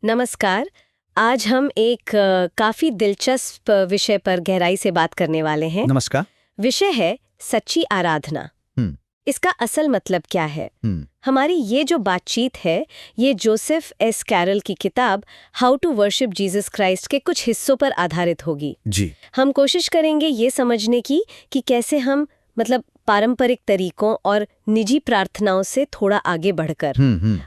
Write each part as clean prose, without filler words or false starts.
नमस्कार। आज हम एक काफी दिलचस्प विषय पर गहराई से बात करने वाले हैं। नमस्कार। विषय है सच्ची आराधना। इसका असल मतलब क्या है? हमारी ये जो बातचीत है, ये जोसेफ एस कैरल की किताब how to worship Jesus Christ के कुछ हिस्सों पर आधारित होगी। जी। हम कोशिश करेंगे ये समझने की कि कैसे हम पारंपरिक तरीकों और निजी प्रार्थनाओं से थोड़ा आगे बढ़कर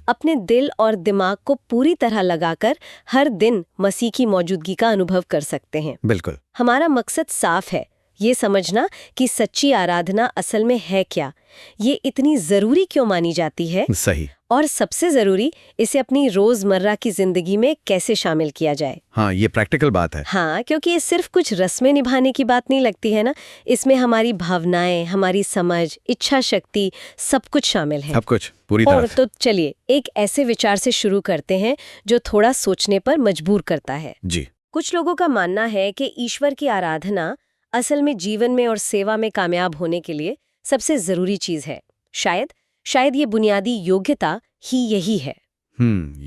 अपने दिल और दिमाग को पूरी तरह लगाकर हर दिन मसीह की मौजूदगी का अनुभव कर सकते हैं। बिल्कुल। हमारा मकसद साफ है, ये समझना कि सच्ची आराधना असल में है क्या, ये इतनी जरूरी क्यों मानी जाती है, सही। और सबसे जरूरी, इसे अपनी रोजमर्रा की जिंदगी में कैसे शामिल किया जाए। हाँ, ये प्रैक्टिकल बात है। हाँ, क्योंकि ये सिर्फ कुछ रस्में निभाने की बात नहीं लगती है ना। इसमें हमारी भावनाएं, हमारी समझ, इच्छा शक्ति, सब कुछ शामिल है। सब कुछ पूरी तरह और से। तो चलिए एक ऐसे विचार से शुरू करते हैं जो थोड़ा सोचने पर मजबूर करता है। जी। कुछ लोगों का मानना है कि ईश्वर की आराधना असल में जीवन में और सेवा में कामयाब होने के लिए सबसे जरूरी चीज है। शायद ये बुनियादी योग्यता ही यही है।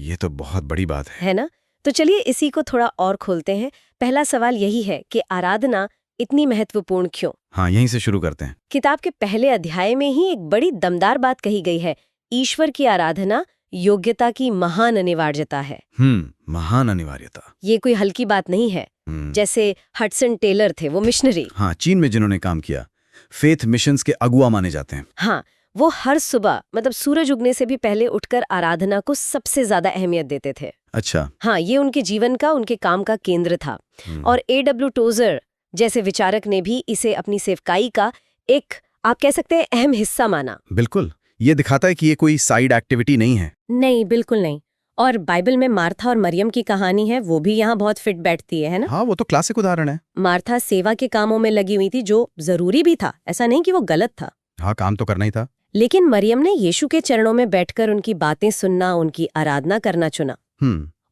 ये तो बहुत बड़ी बात है ना? तो चलिए इसी को थोड़ा और खोलते हैं। पहला सवाल यही है कि आराधना इतनी महत्वपूर्ण क्यों? हाँ, यहीं से शुरू करते हैं। किताब के पहले अध्याय में ही एक बड़ी दमदार बात कही गई है। ईश्वर की आराधना योग्यता की महान अनिवार्यता है। महान अनिवार्यता। ये कोई हल्की बात नहीं है। जैसे हडसन टेलर थे, वो मिशनरी। हाँ, चीन में जिन्होंने काम किया, फेथ मिशंस के अगुआ माने जाते हैं। हाँ, वो हर सुबह सूरज उगने से भी पहले उठकर आराधना को सबसे ज्यादा अहमियत देते थे। अच्छा। हाँ, ये उनके जीवन का, उनके काम का केंद्र था। और A.W. टोजर जैसे विचारक ने भी इसे अपनी सेवकाई का एक, आप कह सकते हैं, अहम हिस्सा माना। बिल्कुल। ये दिखाता है कि ये कोई साइड एक्टिविटी नहीं है। नहीं, बिल्कुल नहीं। और बाइबल में मार्था और मरियम की कहानी है, वो भी यहाँ बहुत फिट बैठती है ना? हाँ, वो तो क्लासिक उदाहरण है। मार्था सेवा के कामों में लगी हुई थी, जो जरूरी भी था, ऐसा नहीं कि वो गलत था। हाँ, काम तो करना ही था। लेकिन मरियम ने यीशु के चरणों में बैठकर उनकी बातें सुनना, उनकी आराधना करना चुना।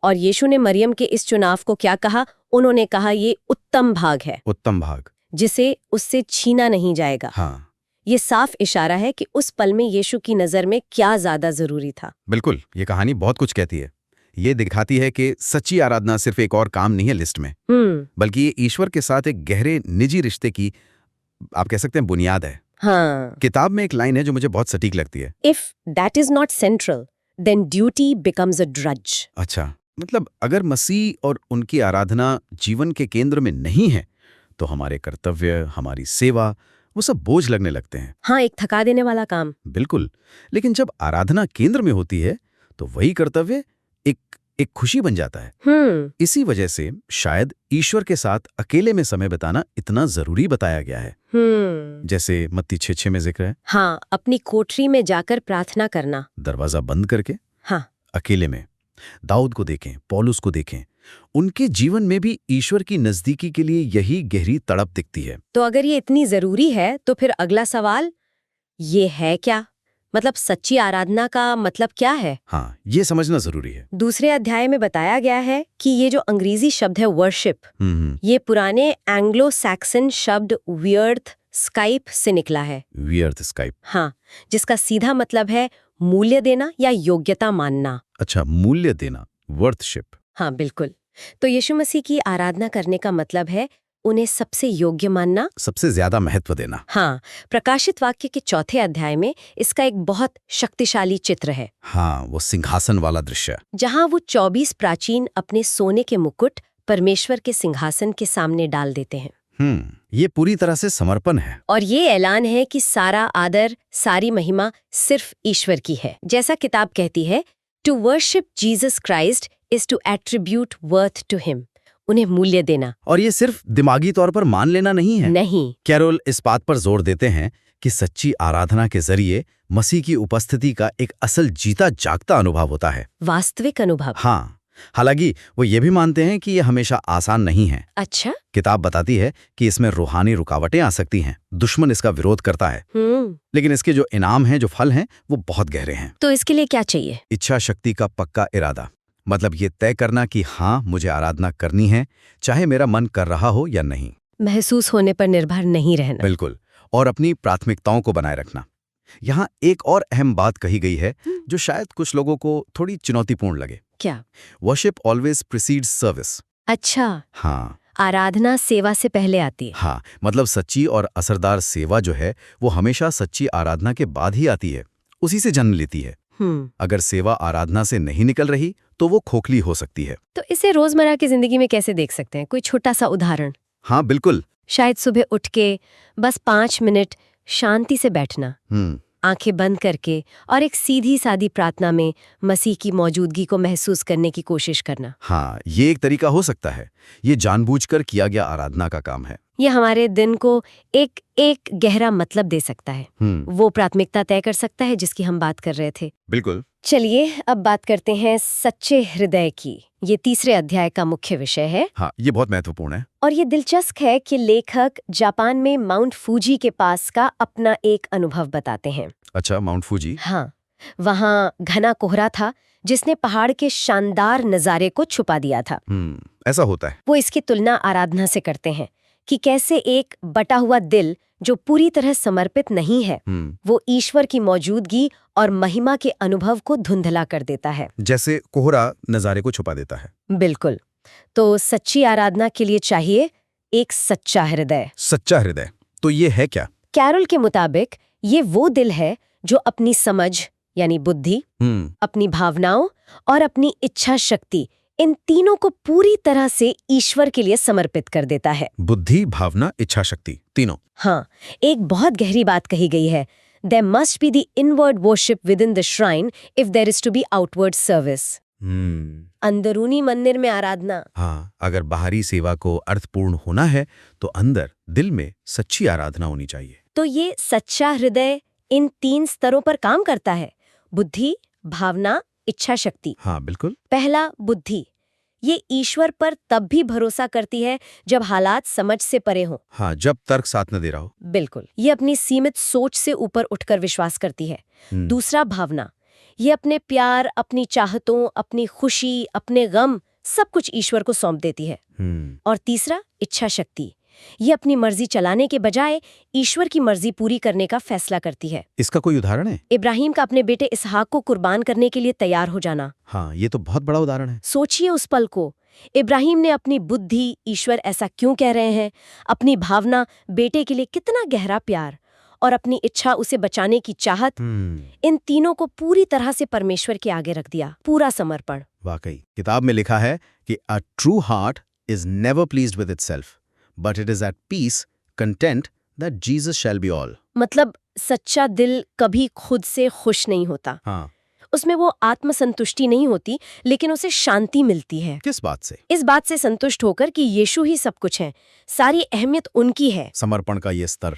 और यीशु ने मरियम के इस चुनाव को क्या कहा? उन्होंने कहा, ये उत्तम भाग है, उत्तम भाग, जिसे उससे छीना नहीं जाएगा। हाँ। ये साफ इशारा है कि उस पल में यीशु की नजर में क्या ज्यादा जरूरी था। बिल्कुल, ये कहानी बहुत कुछ कहती है। ये दिखाती है कि सच्ची आराधना सिर्फ एक और काम नहीं है लिस्ट में, बल्कि ये ईश्वर के साथ एक गहरे निजी रिश्ते की, आप कह सकते हैं, बुनियाद है। हाँ। किताब में एक लाइन है जो मुझे बहुत सटीक लगती है। If that is not central, then duty becomes a drudge. अच्छा, मतलब अगर मसीह और उनकी आराधना जीवन के केंद्र में नहीं है, तो हमारे कर्तव्य, हमारी सेवा, वो सब बोझ लगने लगते हैं। हाँ, एक थका देने वाला काम। बिल्कुल। लेकिन जब आराधना केंद्र में होती है, तो वही कर्तव्य एक खुशी बन जाता है। इसी वजह से शायद ईश्वर के साथ अकेले में समय बिताना इतना जरूरी बताया गया है। जैसे मत्ती 6:6 में जिक्र है। हाँ, अपनी कोठरी में जाकर प्रार्थना करना, दरवाजा बंद करके। हाँ, अकेले में। दाऊद को देखें, पौलुस को देखें, उनके जीवन में भी ईश्वर की नजदीकी के लिए यही गहरी तड़प दिखती है। तो अगर ये इतनी जरूरी है, तो फिर अगला सवाल ये है क्या? सच्ची आराधना का मतलब क्या है? हाँ, ये समझना जरूरी है। दूसरे अध्याय में बताया गया है कि ये जो अंग्रेजी शब्द है वर्शिप, ये पुराने एंग्लो सैक्सन शब्द व्यर्थ स्काइप से निकला है। व्यर्थ स्काइप। हाँ, जिसका सीधा मतलब है मूल्य देना या योग्यता मानना। अच्छा, मूल्य देना, वर्थशिप। हाँ, बिल्कुल। तो यीशु मसीह की आराधना करने का मतलब है उन्हें सबसे योग्य मानना, सबसे ज्यादा महत्व देना। हाँ, प्रकाशित वाक्य के 4थे अध्याय में इसका एक बहुत शक्तिशाली चित्र है। हाँ, वो सिंहासन वाला दृश्य, जहाँ वो 24 प्राचीन अपने सोने के मुकुट परमेश्वर के सिंहासन के सामने डाल देते हैं। ये पूरी तरह से समर्पण है। और ये ऐलान है कि सारा आदर, सारी महिमा सिर्फ ईश्वर की है। जैसा किताब कहती है, to worship Jesus Christ is to attribute worth to him, उन्हें मूल्य देना। और ये सिर्फ दिमागी तौर पर मान लेना नहीं है। नहीं। कैरोल इस बात पर जोर देते हैं कि सच्ची आराधना के जरिए मसीह की उपस्थिति का एक असल जीता जागता अनुभव होता है, वास्तविक अनुभव। हाँ, हालांकि वो ये भी मानते हैं कि ये हमेशा आसान नहीं है। अच्छा। किताब बताती है कि इसमें रूहानी रुकावटें आ सकती हैं, दुश्मन इसका विरोध करता है, लेकिन इसके जो इनाम हैं, जो फल हैं, वो बहुत गहरे हैं। तो इसके लिए क्या चाहिए? इच्छा शक्ति का पक्का इरादा, मतलब ये तय करना कि हाँ, मुझे आराधना करनी है, चाहे मेरा मन कर रहा हो या नहीं। महसूस होने पर निर्भर नहीं रहना। बिल्कुल। और अपनी प्राथमिकताओं को बनाए रखना। यहाँ एक और अहम बात कही गई है जो शायद कुछ लोगों को थोड़ी चुनौतीपूर्ण लगे। क्या? Worship always precedes service. अच्छा, हाँ आराधना सेवा से पहले आती है। हाँ, मतलब सच्ची और असरदार सेवा जो है वो हमेशा सच्ची आराधना के बाद ही आती है, उसी से जन्म लेती है। अगर सेवा आराधना से नहीं निकल रही तो वो खोखली हो सकती है। तो इसे रोजमर्रा की जिंदगी में कैसे देख सकते हैं? कोई छोटा सा उदाहरण? हाँ बिल्कुल। शायद सुबह उठ के बस 5 मिनट शांति से बैठना, आंखें बंद करके और एक सीधी सादी प्रार्थना में मसीह की मौजूदगी को महसूस करने की कोशिश करना। हाँ, ये एक तरीका हो सकता है। ये जानबूझकर किया गया आराधना का काम है। ये हमारे दिन को एक गहरा मतलब दे सकता है। वो प्राथमिकता तय कर सकता है जिसकी हम बात कर रहे थे। बिल्कुल। चलिए अब बात करते हैं सच्चे हृदय की। ये तीसरे अध्याय का मुख्य विषय है। हाँ, ये बहुत महत्वपूर्ण है। और ये दिलचस्प है कि लेखक जापान में माउंट फूजी के पास का अपना एक अनुभव बताते हैं। अच्छा, माउंट फूजी। हाँ, वहाँ घना कोहरा था जिसने पहाड़ के शानदार नजारे को छुपा दिया था। ऐसा होता है। वो इसकी तुलना आराधना से करते हैं कि कैसे एक बटा हुआ दिल जो पूरी तरह समर्पित नहीं है वो ईश्वर की मौजूदगी और महिमा के अनुभव को धुंधला कर देता है। जैसे कोहरा नजारे को छुपा देता है। बिल्कुल। तो सच्ची आराधना के लिए चाहिए एक सच्चा हृदय। सच्चा हृदय, तो ये है क्या? कैरोल के मुताबिक ये वो दिल है जो अपनी समझ यानी बुद्धि, अपनी भावनाओं और अपनी इच्छा शक्ति, इन तीनों को पूरी तरह से ईश्वर के लिए समर्पित कर देता है। बुद्धि, भावना, इच्छा शक्ति, तीनों। हाँ, एक बहुत गहरी बात कही गई है। There must be the inward worship within the shrine if there is to be outward service. अंदरूनी मंदिर में आराधना। हाँ, अगर बाहरी सेवा को अर्थपूर्ण होना है तो अंदर दिल में सच्ची आराधना होनी चाहिए। तो ये सच्चा हृदय इन 3 स्तरों पर काम करता है: बुद्धि, भावना, इच्छा शक्ति। हाँ बिल्कुल। पहला, बुद्धि। ये ईश्वर पर तब भी भरोसा करती है जब हालात समझ से परे हों। हाँ, जब तर्क साथ न दे रहा हो। बिल्कुल। ये अपनी सीमित सोच से ऊपर उठकर विश्वास करती है। दूसरा, भावना। ये अपने प्यार, अपनी चाहतों, अपनी खुशी, अपने गम, सब कुछ ईश्वर को सौंप देती है। और तीसरा, इच्छा शक्ति। ये अपनी मर्जी चलाने के बजाय ईश्वर की मर्जी पूरी करने का फैसला करती है। इसका कोई उदाहरण है? इब्राहिम का अपने बेटे इसहाक को कुर्बान करने के लिए तैयार हो जाना। हाँ, ये तो बहुत बड़ा उदाहरण है। सोचिए उस पल को। इब्राहिम ने अपनी बुद्धि, ईश्वर ऐसा क्यों कह रहे हैं, अपनी भावना, बेटे के लिए कितना गहरा प्यार, और अपनी इच्छा, उसे बचाने की चाहत, इन तीनों को पूरी तरह से परमेश्वर के आगे रख दिया। पूरा समर्पण। वाकई किताब में लिखा है कि a true heart is never pleased with itself, but it is at peace, content that Jesus shall be all. मतलब सच्चा दिल कभी खुद से खुश नहीं होता। हाँ, उसमें वो आत्मसंतुष्टि नहीं होती, लेकिन उसे शांति मिलती है। किस बात से? इस बात से संतुष्ट होकर कि यीशु ही सब कुछ है, सारी अहमियत उनकी है। समर्पण का ये स्तर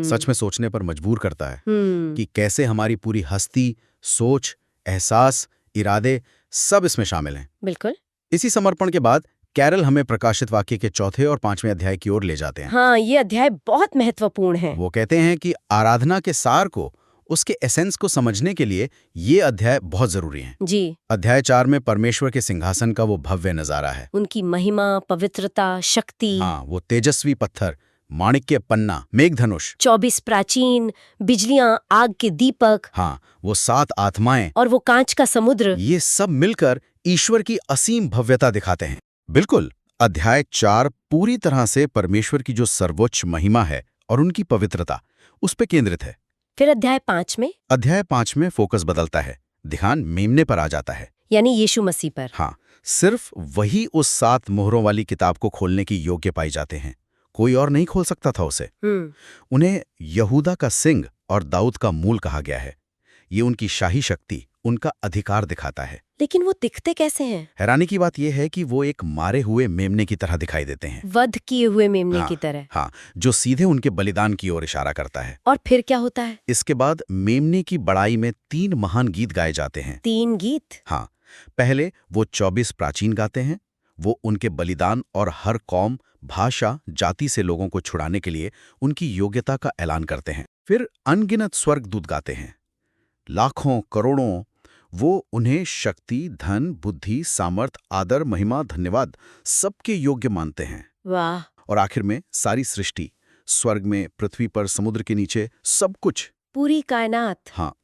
सच में सोचने पर मजबूर करता है कि कैसे हमारी पूरी हस्ती, सोच, एहसास, इरादे सब इसमें शामिल हैं। बिल्कुल। इसी समर्पण के बाद कैरल हमें प्रकाशित वाक्य के 4 और 5वें अध्याय की ओर ले जाते हैं। हाँ, ये अध्याय बहुत महत्वपूर्ण है। वो कहते हैं कि आराधना के सार को, उसके एसेंस को समझने के लिए ये अध्याय बहुत जरूरी है। जी। अध्याय 4 में परमेश्वर के सिंहासन का वो भव्य नजारा है। उनकी महिमा, पवित्रता, शक्ति। हाँ, वो तेजस्वी पत्थर, माणिक्य पन्ना, मेघधनुष, 24 प्राचीन बिजलियां, आग के दीपक। हाँ, वो 7 आत्माएं और वो कांच का समुद्र। ये सब मिलकर ईश्वर की असीम भव्यता दिखाते हैं। बिल्कुल। अध्याय 4 पूरी तरह से परमेश्वर की जो सर्वोच्च महिमा है और उनकी पवित्रता, उस पे केंद्रित है। फिर अध्याय 5 में? अध्याय 5 में फोकस बदलता है, ध्यान मेमने पर आ जाता है, यानी यीशु मसीह पर। हाँ, सिर्फ वही उस 7 मोहरों वाली किताब को खोलने की योग्य पाई जाते हैं। कोई और नहीं खोल सकता था उसे। उन्हें यहूदा का सिंह और दाऊद का मूल कहा गया है। ये उनकी शाही शक्ति, उनका अधिकार दिखाता है। लेकिन वो दिखते कैसे हैं? हैरानी की बात यह है कि वो एक मारे हुए मेमने की तरह दिखाई देते हैं। वध किए हुए मेमने की तरह। हाँ, जो सीधे उनके बलिदान की ओर इशारा करता है। और फिर क्या होता है? इसके बाद मेमने की बड़ाई में 3 महान गीत गाए जाते हैं। 3 गीत? हाँ, पहले वो 24 प्राचीन गाते हैं। वो उनके बलिदान और हर कौम, भाषा, जाति से लोगों को छुड़ाने के लिए उनकी योग्यता का ऐलान करते हैं। फिर अनगिनत स्वर्गदूत गाते हैं, लाखों, करोड़ों। वो उन्हें शक्ति, धन, बुद्धि, सामर्थ, आदर, महिमा, धन्यवाद सबके योग्य मानते हैं। वाह। और आखिर में सारी सृष्टि, स्वर्ग में, पृथ्वी पर, समुद्र के नीचे, सब कुछ, पूरी कायनात। हाँ,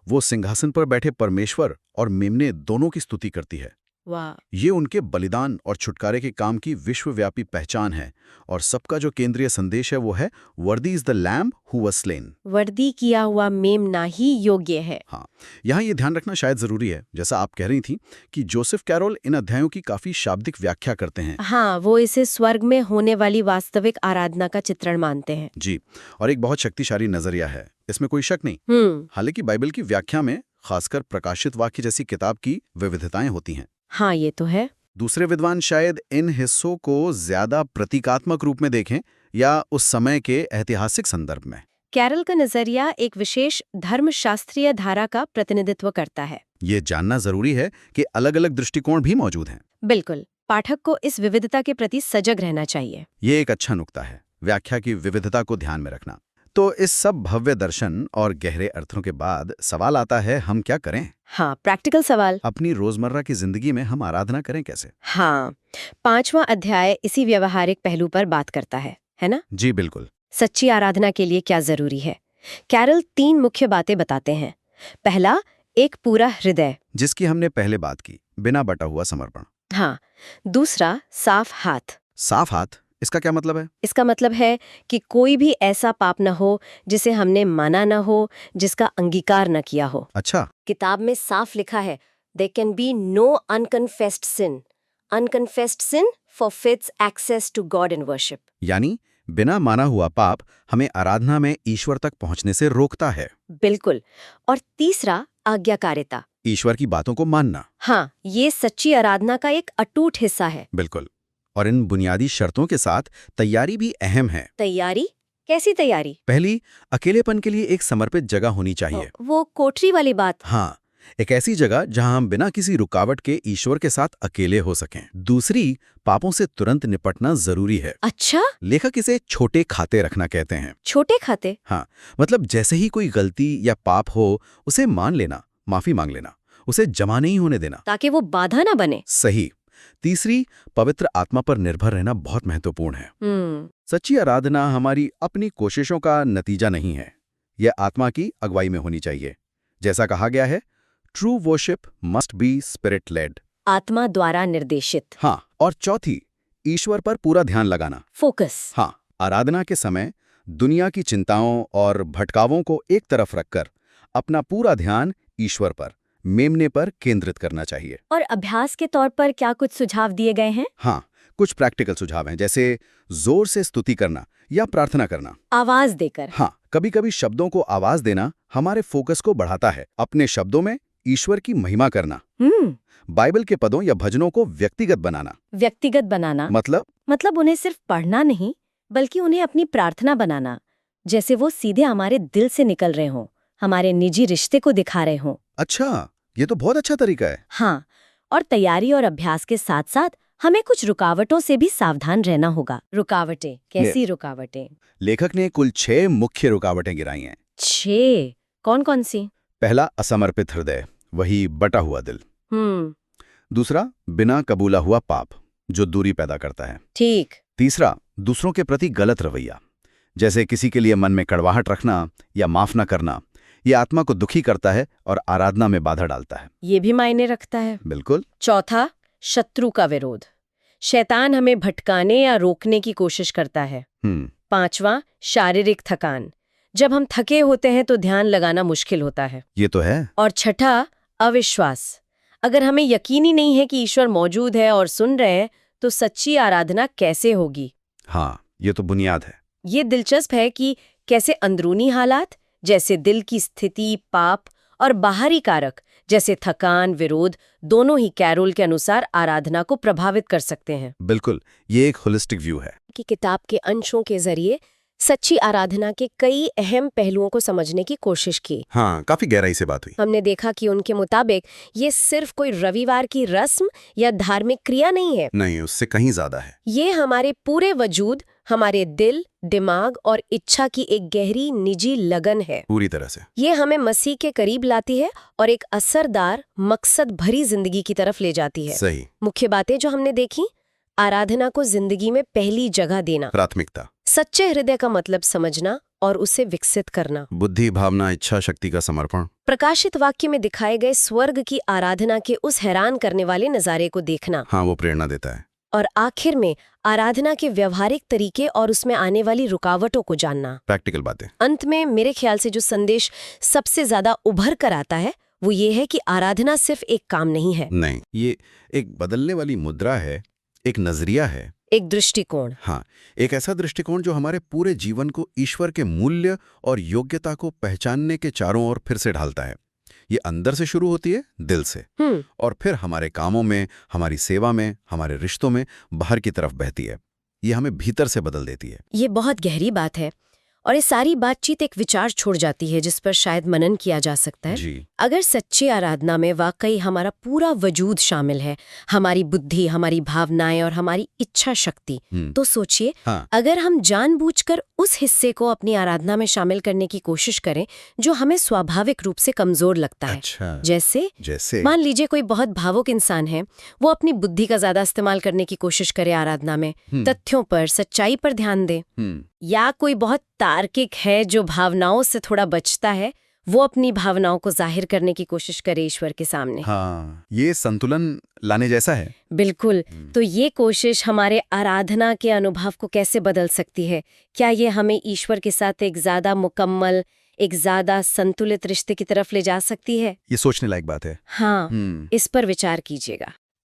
वो सिंहासन पर बैठे परमेश्वर और मेमने दोनों की स्तुति करती है। वाह, ये उनके बलिदान और छुटकारे के काम की विश्वव्यापी पहचान है, और सबका जो केंद्रीय संदेश है वो है वर्दी is the lamb who was slain. वर्दी किया हुआ मेमना ही योग्य है। हाँ, यहाँ ये ध्यान रखना शायद जरूरी है, जैसा आप कह रही थी, कि जोसेफ कैरोल इन अध्यायों की काफी शाब्दिक व्याख्या करते हैं। हाँ, वो इसे स्वर्ग में होने वाली वास्तविक आराधना का चित्रण मानते हैं। जी, और एक बहुत शक्तिशाली नजरिया है, इसमें कोई शक नहीं। हालांकि बाइबल की व्याख्या में खासकर प्रकाशित वाक्य जैसी किताब की विविधताएं होती हैं। हाँ, ये तो है। दूसरे विद्वान शायद इन हिस्सों को ज्यादा प्रतीकात्मक रूप में देखें या उस समय के ऐतिहासिक संदर्भ में। कैरल का नजरिया एक विशेष धर्मशास्त्रीय धारा का प्रतिनिधित्व करता है। ये जानना जरूरी है कि अलग-अलग दृष्टिकोण भी मौजूद हैं। बिल्कुल, पाठक को इस विविधता के प्रति सजग रहना चाहिए। ये एक अच्छा नुक्ता है, व्याख्या की विविधता को ध्यान में रखना। तो इस सब भव्य दर्शन और गहरे अर्थों के बाद सवाल आता है, हम क्या करें? हाँ, प्रैक्टिकल सवाल। अपनी रोजमर्रा की जिंदगी में हम आराधना करें कैसे? हाँ, 5वां अध्याय इसी व्यवहारिक पहलू पर बात करता है ना? जी बिल्कुल। सच्ची आराधना के लिए क्या जरूरी है? कैरल 3 मुख्य बातें बताते हैं। पहला, एक पूरा हृदय, जिसकी हमने पहले बात की, बिना बटा हुआ समर्पण। हाँ। दूसरा, साफ हाथ। साफ हाथ, इसका क्या मतलब है? इसका मतलब है कि कोई भी ऐसा पाप न हो जिसे हमने माना न हो, जिसका अंगीकार न किया हो। अच्छा। किताब में साफ लिखा है, there can be no unconfessed sin. Unconfessed sin forfeits access to God in worship. यानी बिना माना हुआ पाप हमें आराधना में ईश्वर तक पहुंचने से रोकता है। बिल्कुल। और तीसरा, आज्ञाकारिता। ईश्वर की बातों को मानना। हाँ, ये सच्ची आराधना का एक अटूट हिस्सा है। बिल्कुल। और इन बुनियादी शर्तों के साथ तैयारी भी अहम है। तैयारी? कैसी तैयारी? पहली, अकेलेपन के लिए एक समर्पित जगह होनी चाहिए। वो कोठरी वाली बात। हाँ, एक ऐसी जगह जहां हम बिना किसी रुकावट के ईश्वर के साथ अकेले हो सकें। दूसरी, पापों से तुरंत निपटना जरूरी है। अच्छा? लेखक इसे छोटे खाते रखना कहते हैं। छोटे खाते? हाँ, मतलब जैसे ही कोई गलती या पाप हो, उसे मान लेना, माफी मांग लेना, उसे जमा नहीं होने देना, ताकि वो बाधा ना बने। सही। तीसरी, पवित्र आत्मा पर निर्भर रहना बहुत महत्वपूर्ण है। सच्ची आराधना हमारी अपनी कोशिशों का नतीजा नहीं है, यह आत्मा की अगुवाई में होनी चाहिए। जैसा कहा गया है, true worship must be spirit led, आत्मा द्वारा निर्देशित। हाँ। और चौथी, ईश्वर पर पूरा ध्यान लगाना, फोकस। हाँ, आराधना के समय दुनिया की चिंताओं और भटकावों को एक तरफ रखकर अपना पूरा ध्यान ईश्वर पर, मेमने पर केंद्रित करना चाहिए। और अभ्यास के तौर पर क्या कुछ सुझाव दिए गए हैं? हाँ, कुछ प्रैक्टिकल सुझाव हैं, जैसे जोर से स्तुति करना या प्रार्थना करना, आवाज देकर। हाँ, कभी-कभी शब्दों को आवाज देना हमारे फोकस को बढ़ाता है। अपने शब्दों में ईश्वर की महिमा करना। बाइबल के पदों या भजनों को व्यक्तिगत बनाना। व्यक्तिगत बनाना मतलब उन्हें सिर्फ पढ़ना नहीं, बल्कि उन्हें अपनी प्रार्थना बनाना, जैसे वो सीधे हमारे दिल से निकल रहे हों, हमारे निजी रिश्ते को दिखा रहे हों। अच्छा, ये तो बहुत अच्छा तरीका है। हाँ, और तैयारी और अभ्यास के साथ साथ हमें कुछ रुकावटों से भी सावधान रहना होगा। रुकावटें? कैसी रुकावटें? लेखक ने कुल 6 मुख्य रुकावटें गिनाई हैं। 6? कौन कौन सी? पहला, असमर्पित हृदय, वही बटा हुआ दिल। दूसरा, बिना कबूला हुआ पाप, जो दूरी पैदा करता है। ठीक। तीसरा, दूसरों के प्रति गलत रवैया, जैसे किसी के लिए मन में कड़वाहट रखना या माफ न करना। ये आत्मा को दुखी करता है और आराधना में बाधा डालता है। ये भी मायने रखता है। बिल्कुल। चौथा, शत्रु का विरोध, शैतान हमें भटकाने या रोकने की कोशिश करता है। 5वां, शारीरिक थकान, जब हम थके होते हैं तो ध्यान लगाना मुश्किल होता है। ये तो है। और छठा, अविश्वास, अगर हमें यकीन ही नहीं है कि ईश्वर मौजूद है और सुन रहे हैं, तो सच्ची आराधना कैसे होगी? हाँ, ये तो बुनियाद है। ये दिलचस्प है कि कैसे अंदरूनी हालात जैसे दिल की स्थिति, पाप, और बाहरी कारक जैसे थकान, विरोध, दोनों ही कैरोल के अनुसार आराधना को प्रभावित कर सकते हैं। बिल्कुल, ये एक होलिस्टिक व्यू है कि किताब के अंशों के जरिए सच्ची आराधना के कई अहम पहलुओं को समझने की कोशिश की। हाँ, काफी गहराई से बात हुई। हमने देखा कि उनके मुताबिक ये सिर्फ कोई रविवार की रस्म या धार्मिक क्रिया नहीं है। नहीं, उससे कहीं ज्यादा है। ये हमारे पूरे वजूद, हमारे दिल, दिमाग और इच्छा की एक गहरी निजी लगन है। पूरी तरह से ये हमें मसीह के करीब लाती है और एक असरदार, मकसद भरी जिंदगी की तरफ ले जाती है। सही। मुख्य बातें जो हमने देखी, आराधना को जिंदगी में पहली जगह देना, प्राथमिकता, सच्चे हृदय का मतलब समझना और उसे विकसित करना। बुद्धि, भावना, इच्छा शक्ति का समर्पण। प्रकाशित वाक्य में दिखाए गए स्वर्ग की आराधना के उस हैरान करने वाले नजारे को देखना। हाँ, वो प्रेरणा देता है। और आखिर में आराधना के व्यवहारिक तरीके और उसमें आने वाली रुकावटों को जानना। प्रैक्टिकल बातें। अंत में मेरे ख्याल से जो संदेश सबसे ज्यादा उभर कर आता है वो ये है कि आराधना सिर्फ एक काम नहीं है। नहीं, ये एक बदलने वाली मुद्रा है, एक नजरिया है, एक दृष्टिकोण। हाँ, एक ऐसा दृष्टिकोण जो हमारे पूरे जीवन को ईश्वर के मूल्य और योग्यता को पहचानने के चारों ओर फिर से ढालता है। ये अंदर से शुरू होती है, दिल से, और फिर हमारे कामों में, हमारी सेवा में, हमारे रिश्तों में बाहर की तरफ बहती है। ये हमें भीतर से बदल देती है। ये बहुत गहरी बात है और ये सारी बातचीत एक विचार छोड़ जाती है जिस पर शायद मनन किया जा सकता है। जी। अगर सच्ची आराधना में वाकई हमारा पूरा वजूद शामिल है, हमारी बुद्धि, हमारी भावनाएं और हमारी इच्छा शक्ति, तो सोचिए, हाँ। अगर हम जानबूझकर उस हिस्से को अपनी आराधना में शामिल करने की कोशिश करें जो हमें स्वाभाविक रूप से कमजोर लगता है। अच्छा। जैसे मान लीजिए कोई बहुत भावुक इंसान है, वो अपनी बुद्धि का ज्यादा इस्तेमाल करने की कोशिश करे आराधना में, तथ्यों पर, सच्चाई पर ध्यान दे। या कोई बहुत तार्किक है जो भावनाओं से थोड़ा बचता है, वो अपनी भावनाओं को जाहिर करने की कोशिश करे ईश्वर के सामने। हाँ, ये संतुलन लाने जैसा है। बिल्कुल। तो ये कोशिश हमारे आराधना के अनुभव को कैसे बदल सकती है? क्या ये हमें ईश्वर के साथ एक ज्यादा मुकम्मल, एक ज्यादा संतुलित रिश्ते की तरफ ले जा सकती है? ये सोचने लायक बात है। हाँ, इस पर विचार कीजिएगा।